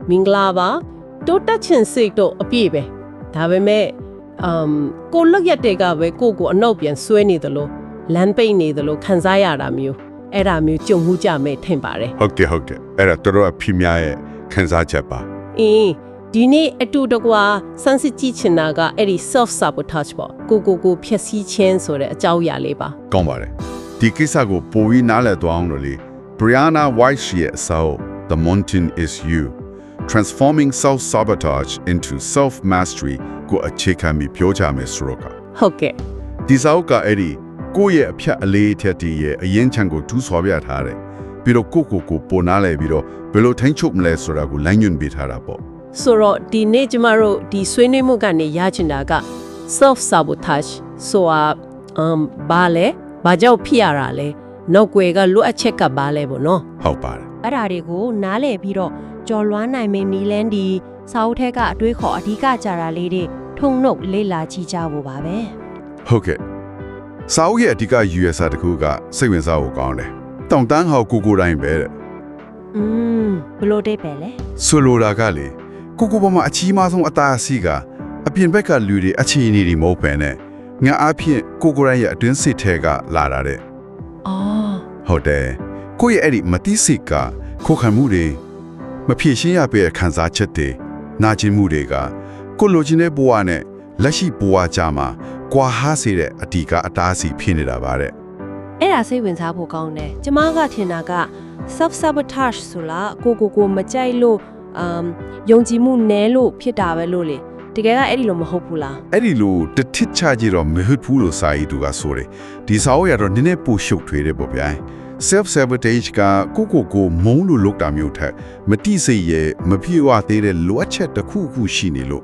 မင်္ဂလာပါတိုးတက်ချင်စိတ်တော့အပြည့်ပဲဒါပေမဲ့ကိုလွတ်ရက်တဲ့ကပဲကိုအနောက်ပြန်ဆွဲနေတယ်လို့လမ်းပိတ်နေတယ်လို့ခံစားရတာမျိုးအဲ့ဒါမျိုးကြုံမှုကြမဲ့ထင်ပါတယ်ဟုတ်တယ်အဲ့ဒါတော်တော်အဖြစ်များရဲ့ခံစားချက်ပါဒီနေ့အတူတကွာစမ်းစစ်ကြည့်ချင်တာကအဲ့ဒီ self sabotage ပေါ့ကိုဖျက်ဆီးခြင်းဆိုတဲ့အကြောင်းအရာလေးပါကောင်းပါတယ်ဒီကိစ္စကိုပိုပြီးနားလည်သွားအောင်လို့လေ Brianna Weiss ရဲ့အစာအုပ် The Mountain is You Transforming Self-Sabotage into Self-Mastery ကိုအခြေခံပြီးပြောကြမယ်ဆိုတော့ဟုတ်ကဲ့ဒီစာအုပ်ကအဲ့ဒီကိုယ့်ရဲ့အဖြတ်အလေးထက်တည်းရဲ့အရင်ချံကိုတူးဆွာပြထားတယ်ပြီးတော့ကိုပေါ်နားလဲပြီးတော့ဘယ်လိုထိန်းချုပ်မလဲဆိုတာကိုလမ်းညွှန်ပေးထားတာပေါ့ဆိုတော့ဒီနေ့ကျမတို့ဒီဆွေးနွေးမှုကနေရချင်တာက self sabotage ဆိုတာဘာလဲဘာကြောင့်ဖြစ်ရတာလဲနောက်ွယ်ကလိုအပ်ချက်ကဘာလဲပေါ့နော်ဟုတ်ပါတယ်အဲ့ဒါတွေကိုနားလည်ပြီးတော့ကြော်လွှမ်းနိုင်မယ့်နီလန်းဒီစာအုပ်ထဲကအတွေးခေါ်အဓိကကြတာလေးတွေထုံနှုတ်လေ့လာကြည့်ကြဖို့ပါပဲဟုတ်ကဲ့စာအုပ်ရဲ့အဓိက USR တခုကစိတ်ဝင်စားဖို့ကောင်းတယ်တောင်တန်းဟောက်ကိုတိုင်းပဲတဲ့ဘလို့တိတ်ပဲလဲဆိုလိုတာကလေကိုပေါ်မှာအချီးမဆုံးအသားအစီကအပြင်ဘက်ကလူတွေအခြေအနေတွေမဟုတ်ပဲနဲ့ငါအဖြစ်ကိုတိုင်းရဲ့အတွင်းစိတ်ထဲကလာတာတဲ့ဟုတ်တယ်ကိုရဲ့အဲ့ဒီမတိစိတ်ကခိုခံမှုတွေမဖြည့်ရှင်းရပေခံစားချက်တွေနာကျင်မှုတွေကကိုလိုချင်တဲ့ဘဝနဲ့လက်ရှိဘဝကြားမှာကွာဟားစေတဲ့အတီကအတားအဆီးဖြစ်နေတာပါတဲ့အဲ့ဒါစိတ်ဝင်စားဖို့ကောင်းတယ်ကျမကထင်တာက self sabotage ဆိုလားကိုမကြိုက်လို့ယုံကြည်မှုနည်းလို့ဖြစ်တာပဲလို့လေတကယ်ကအဲ့ဒီလိုမဟုတ်ဘူးလားအဲ့ဒီလိုတထစ်ချကြတော့မဟုတ်ဘူးလို့စာရေးသူကဆိုတယ်ဒီစာအုပ်ရတော့နည်းနည်းပိုရှုပ်ထွေးတယ်ပေါ့ဗျာ self sabotage ကကိုမုန်းလို့လုပ်တာမျိုးထက်မတိစိတ်ရဲ့မပြေဝသေးတဲ့လိုအပ်ချက်တစ်ခုရှိနေလို့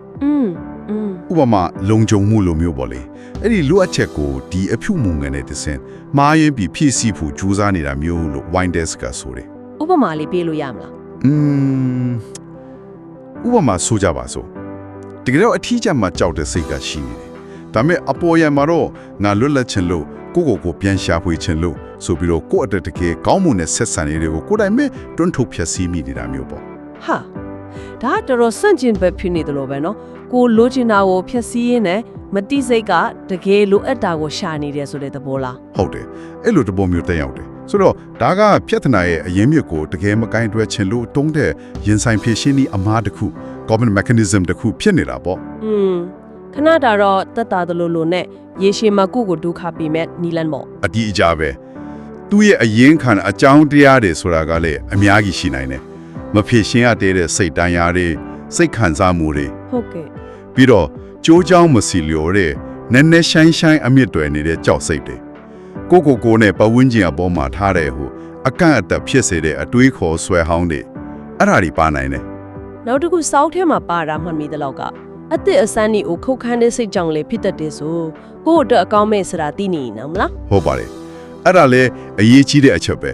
ဥပမာလုံခြုံမှုလိုမျိုးပေါ့လေအဲ့ဒီလိုအပ်ချက်ကိုဒီအဖြူမှုငန်းနဲ့တဆင်မှားရင်ပြီးဖြည့်ဆည်းဖို့ကြိုးစားနေတာမျိုးလို့ Windesk ကဆိုတယ်ဥပမာလေးပေးလို့ရမလားဥပမာဆိုကြပါစို့တကယ်တော့အထီးကျမှကြောက်တဲ့စိတ်ကရှိနေတယ်ဒါပေမဲ့အပေါ်ရံမှာတော့ငါလွတ်လပ်ချင်လို့ကိုပြန်ရှာဖွေချင်လို့ဆိုပြီးတော့ကိုယ့်အတွက်တကယ်ကောင်းမွန်တဲ့ဆက်ဆံရေးတွေကိုကိုယ်တိုင်မဲ့တွန်းထုတ်ဖြည့်ဆည်းမိနေတာမျိုးပေါ့ဟာဒါတော်ဆန့်ကျင်ဘက်ဖြစ်နေတယ်လို့ပဲနော်ကိုလိုချင်တာကိုဖြည့်ဆည်းရင်းနဲ့မတိစိတ်ကတကယ်လိုအပ်တာကိုရှာနေတယ်ဆိုတဲ့သဘောလားဟုတ်တယ်အဲ့လိုသဘောမျိုးတက်ရောက်တယ်ဆိုတော့ဒါကပြဿနာရဲ့အရင်းမြစ်ကိုတကယ်မကိုင်းတွယ်ချင်လို့တုံးတဲ့ရင်ဆိုင်ဖြည့်ရှင်းနည်းအမှားတစ်ခု common mechanism တစ်ခုဖြစ်နေတာပေါ့ခဏတာတော့တက်တာတလို့နဲ့ရေရှည်မှာကိုဒုက္ခပြီးမဲ့နီလန်ပေါ့အတီးအကြပဲသူ့ရဲ့အရင်းခံအကြောင်းတရားတွေဆိုတာကလည်းအများကြီးရှိနိုင်တယ်မဖြည့်ရှင်းရတဲ့စိတ်တရားတွေစိတ်ခံစားမှုတွေဟုတ်ကဲ့ပြီးတော့ကြိုးချောင်းမစီလျော်တဲ့နည်းနည်းရှိုင်းအမြင့်တွယ်နေတဲ့ကြောက်စိတ်တွေကိုနဲ့ပဝန်းကျင်အပေါ်မှာထားတဲ့ဟိုအကန့်အသတ်ဖြစ်စေတဲ့အတွေးခေါ်ဆွဲဟောင်းတွေအဲ့ဒါတွေပါနိုင်တယ်နောက်တစ်ခုစောက်ထဲမှာပါတာမှတ်မိတဲ့လောက်ကအသစ်အစမ်းนี่ကိုခုတ်ခန်းတဲ့စိတ်ကြောင့်လေဖြစ်တတ်တယ်ဆိုကို့အတွက်အကောင်းမဲ့ဆိုတာသိနေနော်မလားဟုတ်ပါတယ်အဲ့ဒါလေအရေးကြီးတဲ့အချက်ပဲ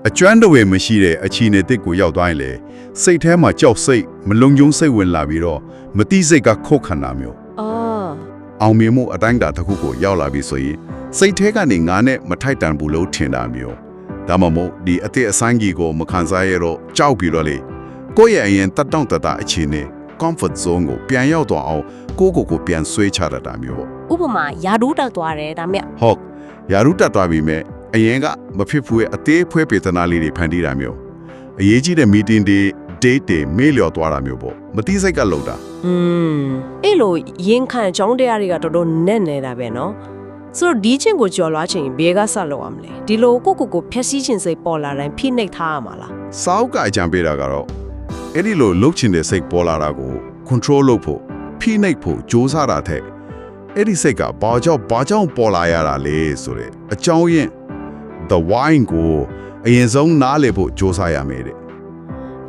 အကျွမ်းတဝေမရှိတဲ့အခြေအနေတစ်ကိုရောက်သွားရင်လေစိတ်ထဲမှာကြောက်စိတ်မလုံခြုံစိတ်ဝင်လာပြီးတော့မတိစိတ်ကခုတ်ခန္ဓာမျိုးအောင်မြင်မှုအတိုင်းတာတစ်ခုကိုရောက်လာပြီဆိုရင်စိတ်ထဲကနေငါနဲ့မထိုက်တန်ဘူးလို့ထင်တာမျိုးဒါမှမဟုတ်ဒီအသည့်အဆိုင်ကြီးကိုမခံစားရတော့ကြောက်ပြီးတော့လေကိုယ့်ရဲ့အရင်တတောင့်တတအခြေအနေ comfort zone ကိုပြန်ရောက်တော့အောင်ကိုပြန်ဆွဲချရတာမျိုးဥပမာယာဒူးတက်သွားတယ်ဒါမဲ့ဟုတ်ယာဒူးတက်သွားပြီမဲ့အရင်ကမဖြစ်ဘူးရဲ့အသေးဖွဲပေသနာလေးတွေဖန်တီးတာမျိုးအရေးကြီးတဲ့ meeting တွေ date တွေမေ့လျော်သွားတာမျိုးပေါ့မတိစိတ်ကလောက်တာအဲ့လိုရင်ခံကြောင်းတရားတွေကတော်တော်နက်နေတာပဲနော်ဆိုတော့ဒီချင်းကိုကြော်လွားချင်ဘယ်ကဆက်လုပ်ရမလဲဒီလိုကိုဖျက်ဆီးခြင်းစိတ်ပေါ်လာတိုင်းဖိနှိပ်ထားရမှာလားစောက်ကအကြံပေးတာကတော့အဲ့ဒီလိုလှုပ်ချင်တဲ့စိတ်ပေါ်လာတာကို control လုပ်ဖို့ဖိနှိပ်ဖို့ကြိုးစားတာထက်အဲ့ဒီစိတ်ကဘာကြောင့်ပေါ်လာရတာလဲဆိုတဲ့အကြောင်းရင်း the why ကိုအရင်ဆုံးနားလည်ဖို့ကြိုးစားရမယ်တဲ့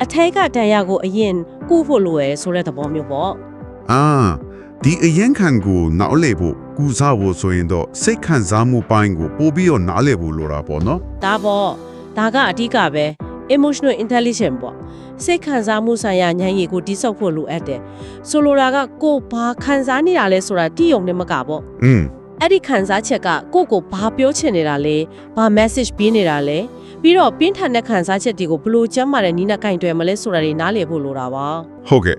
အထက်ကတရားကိုအရင်ကူဖို့လိုရဲဆိုတဲ့သဘောမျိုးပေါ့ဒီအရင်ခံကိုနားလည်ဖို့ကူစားဖို့ဆိုရင်တော့စိတ်ခံစားမှုပိုင်းကိုပို့ပြီးတော့နားလည်ဖို့လိုတာပေါ့နော်ဒါပေါ့ဒါကအဓိကပဲ emotional intelligence ပေါ့စိတ်ခံစားမှုဆိုင်ရာဉာဏ်ရည်ကိုတိစောက်ဖို့လိုအပ်တယ်ဆိုလိုတာကကိုဘာခံစားနေတာလဲဆိုတာတိယုံနဲ့မကပေါ့အဲ့ဒီခံစားချက်ကကိုဘာပြောချင်နေတာလဲဘာ message ပေးနေတာလဲ ပြီးတော့ပြင်းထန်တဲ့ခံစားချက်တွေကိုဘလို့ကျမ်းမာတဲ့နီးနဲ့ကင်တွယ်မလဲဆိုတာတွေနားလည်ဖို့လိုတာပါ ဟုတ်ကဲ့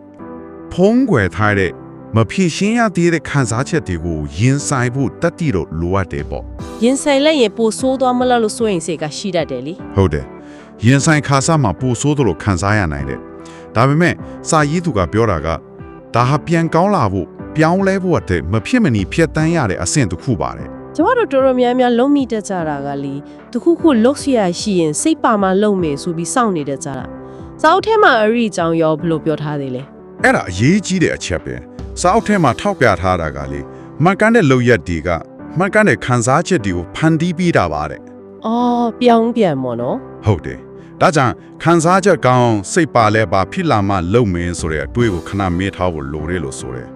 ဖုံးကွယ်ထားတဲ့မဖြည့်ရှင်းရသေးတဲ့ခံစားချက်တွေကိုရင်ဆိုင်ဖို့တတိတော့လိုအပ်တယ်ပေါ့ ရင်ဆိုင်လိုက်ရင်ပိုဆိုးသွားမလားလို့စိုးရင်စိတ်ကရှိတတ်တယ်လी ဟုတ်တယ်ရင်ဆိုင်ခါစားမှာပိုဆိုးသလိုခံစားရနိုင်တယ်ဒါပေမဲ့စာရေးသူကပြောတာကဒါဟာပြန်ကောင်းလာဖို့ပြောင်းလဲဖို့အတွက်မဖြစ်မနေဖြတ်တန်းရတဲ့အဆင့်တစ်ခုပါတယ် ကျမတို့တော်တော်များများလုံးမိတတ်ကြတာကလीတခုခုလုတ်เสียရှိရင်စိတ်ပါမှလုံမယ်ဆိုပြီးစောင့်နေတတ်ကြတာစာအုပ်ထဲမှာအဲ့ဒီအကြောင်းရောဘယ်လိုပြောထားသေးလဲ အဲ့ဒါအရေးကြီးတဲ့အချက်ပဲစာအုပ်ထဲမှာထောက်ပြထားတာကလေမှန်ကန်တဲ့လုပ်ရက်တွေကမှန်ကန်တဲ့ခံစားချက်တွေကိုဖန်တီးပြီးတာပါတဲ့ အော်ပြောင်းပြန်မော်နော် ဟုတ်တယ်ဒါကြောင့်ခံစားချက်ကောင်းစိတ်ပါလဲပါဖြစ်လာမှလုံမင်းဆိုတဲ့အတွေးကိုခဏမေးထားဖို့လိုတယ်လို့ဆိုတယ်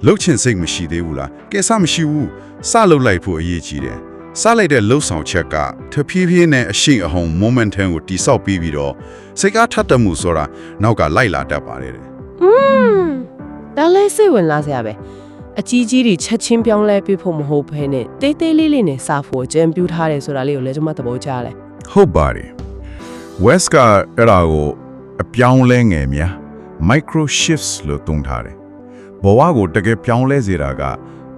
လှုပ်ချင်စိတ်မရှိသေးဘူးလားကဲစမရှိဘူးစလှုပ်လိုက်ဖို့အရေးကြီးတယ်စလိုက်တဲ့လှုပ်ဆောင်ချက်ကတဖြည်းဖြည်းနဲ့အရှိန်အဟုန် momentum ကိုတိဆောက်ပြီးတော့စိတ်ကားထပ်တမှုဆိုတာနောက်ကလိုက်လာတတ်ပါတယ်တဲ့ ဒါလည်းစိတ်ဝင်လာစရာပဲအကြီးကြီးတွေချက်ချင်းပြောင်းလဲပြဖို့မဟုတ်ဘဲနဲ့တေးသေးလေးလေးနဲ့စာဖို့ကြံပြူထားတယ်ဆိုတာလေးကိုလည်းကျွန်မသဘောကျတယ် ဟုတ်ပါတယ် West ကအဲ့ဒါကိုအပြောင်းလဲငယ်များ micro shifts လို့သုံးထားတယ်ဘဝကိုတကယ်ပြောင်းလဲစေတာက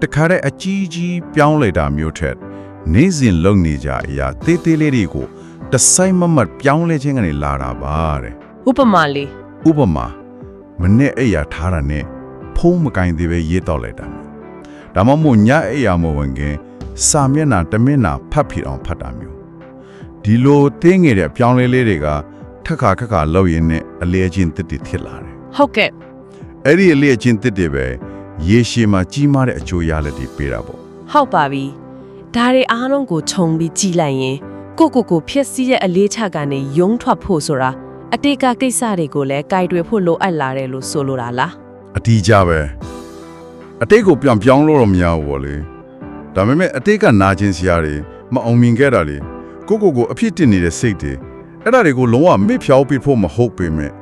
တခါတည်းအကြီးကြီးပြောင်းလဲတာမျိုးထက်နေ့စဉ်လုပ်နေကြအရာတေးသေးလေးတွေကိုတစိုက်မမတ်ပြောင်းလဲခြင်းကနေလာတာပါတဲ့ ဥပမာလေး ဥပမာမနေ့အိယာထားတာနဲ့ဖုံးမကင်သေးပဲရေးတော့လိုက်တာမျိုးဒါမှမဟုတ်ညအိယာမဝင်ခင်စာမျက်နှာတစ်မျက်နှာဖတ်ဖြစ်အောင်ဖတ်တာမျိုးဒီလိုတင်းငယ်တဲ့အပြောင်းလဲလေးတွေကထက်ခါခက်ခါလောက်ရင်းနဲ့အလဲချင်းတစ်တစ်ဖြစ်လာတယ် ဟုတ်ကဲ့ အဲ့ဒီအလဲချင်းတစ်တစ်ပဲရေရှည်မှာကြီးမားတဲ့အကျိုးရလဒ်တွေပေးတာပေါ့ ဟုတ်ပါပြီဒါတွေအားလုံးကိုခြုံပြီးကြည်လိုက်ရင်ကိုဖြစ်စည်းတဲ့အလေးချကနေယုံထွက်ဖို့ဆိုတာအတိတ်ကကိစ္စတွေကိုလည်းကြိုက်တွေဖို့လိုအပ်လာတယ်လို့ဆိုလိုတာလား အတီးကြပဲအတိတ်ကိုပြောင်းလို့တော့မရဘူးပေါ့လေဒါပေမဲ့အတိတ်ကနာကျင်စရာတွေမအောင်မြင်ခဲ့တာလေကိုအဖြစ်တင်နေတဲ့စိတ်တွေအဲ့ဒါတွေကိုလုံးဝမေ့ဖြောက်ပြဖို့မဟုတ်ပေမဲ့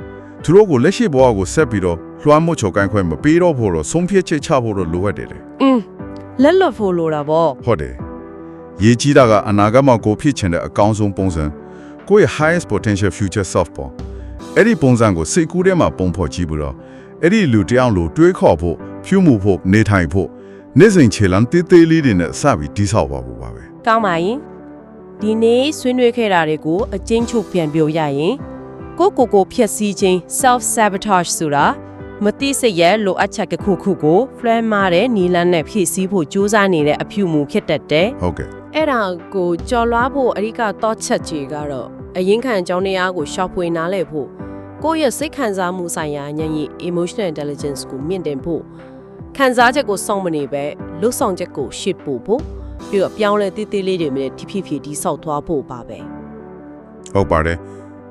သူတို့ကိုလက်ရှိဘဝကိုဆက်ပြီးတော့လွှမ်းမိုးချော်ကိုင်းခွဲမပေးတော့ဖို့တော့ဆုံးဖြတ်ချက်ချဖို့တော့လိုအပ်တယ်လေ လက်လွတ်ဖို့လိုတာပေါ့ ဟုတ်တယ်ရေးကြီးတာကအနာဂတ်မှာကိုဖြစ်ချင်တဲ့အကောင်းဆုံးပုံစံကိုယ့်ရဲ့ highest potential future self ပေါ့အဲ့ဒီပုံစံကိုစိတ်ကူးထဲမှာပုံဖော်ကြည့်ပြီးတော့အဲ့ဒီလူတယောက်လိုတွေးခေါ်ဖို့ဖြူမှုဖို့နေထိုင်ဖို့နေ့စဉ်ခြေလမ်းတေးသေးလေးတွေနဲ့စပြီးတိဆောက်ပါဖို့ပါပဲ ကောင်းပါရင်ဒီနေ့ဆွေးနွေးခဲ့တာတွေကိုအကျဉ်းချုပ်ပြန်ပြောရရင်ကိုဖြည့်ဆည်းခြင်း self sabotage ဆိုတာမသိစိတ်ရဲ့လိုအပ်ချက်တစ်ခုခုကို flame မာတဲ့နီလန်းနဲ့ဖြည့်ဆည်းဖို့ကြိုးစားနေတဲ့အဖြူမှုဖြစ်တတ်တယ် ဟုတ်ကဲ့ အဲ့ဒါကိုကြော်လွားဖို့အဓိကတော့ချက်ကြီးကတော့အရင်ခံအကြောင်းတရားကိုရှောက်ဖွေနားလည်ဖို့ကိုယ့်ရဲ့စိတ်ခံစားမှုဆိုင်ရာဉာဏ်ရည် emotional intelligence ကိုမြင့်တင်ဖို့ခံစားချက်ကိုစောင့်မနေပဲလှုပ်ဆောင်ချက်ကိုရှစ်ဖို့ပြီးတော့ပြောင်းလဲတည်တည်လေးတွေနဲ့ဖြည်းဖြည်းဒီဆောက်သွားဖို့ပါပဲ ဟုတ်ပါတယ်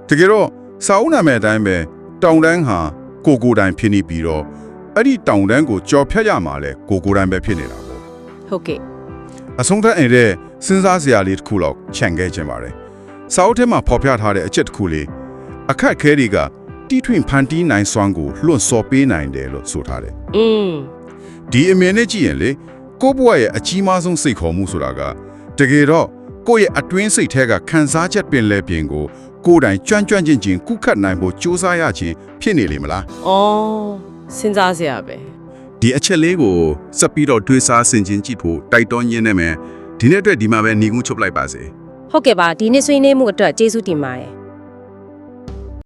တကယ်တော့စာအုပ်နာမည်အတိုင်းပဲတောင်တန်းဟာကိုတိုင်ဖြစ်နေပြီးတော့အဲ့ဒီတောင်တန်းကိုကြော်ဖြတ်ရမှာလဲကိုတိုင်ပဲဖြစ်နေတာပေါ့ ဟုတ်ကဲ့ အဆုံးသတ်အိမ်တဲ့စဉ်းစားစရာလေးတစ်ခုလောက်ခြံခဲ့ခြင်းပါတယ်စာအုပ်ထဲမှာဖော်ပြထားတဲ့အချက်တစ်ခုလေးအခက်ခဲတွေကတီထွင်ဖန်တီးနိုင်စွမ်းကိုလွှတ်စော်ပေးနိုင်တယ်လို့ဆိုထားတယ် ဒီအမြင်နဲ့ကြည့်ရင်လေကိုယ့်ဘဝရဲ့အကြီးမားဆုံးစိတ်ခေါ်မှုဆိုတာကတကယ်တော့ကိုယ့်ရဲ့အတွင်းစိတ်ထဲကခံစားချက်ပင်လဲပြင်ကိုကိုယ်တိုင်ကျွမ်းချင်းကုခတ်နိုင်ဖို့ကြိုးစားရခြင်းဖြစ်နေလေမလား အော်စဉ်းစားစရာပဲ ဒီအချက်လေးကိုစပ်ပြီးတော့တွေးစားဆင်ခြင်ကြည့်ဖို့တိုက်တွန်းရင်းနဲ့မယ်ဒီနေ့အတွက်ဒီမှာပဲညီကုန်းချုပ်လိုက်ပါစေ ဟုတ်ကဲ့ပါဒီနေ့ဆွေးနွေးမှုအတွက်ကျေးဇူးတင်ပါတယ်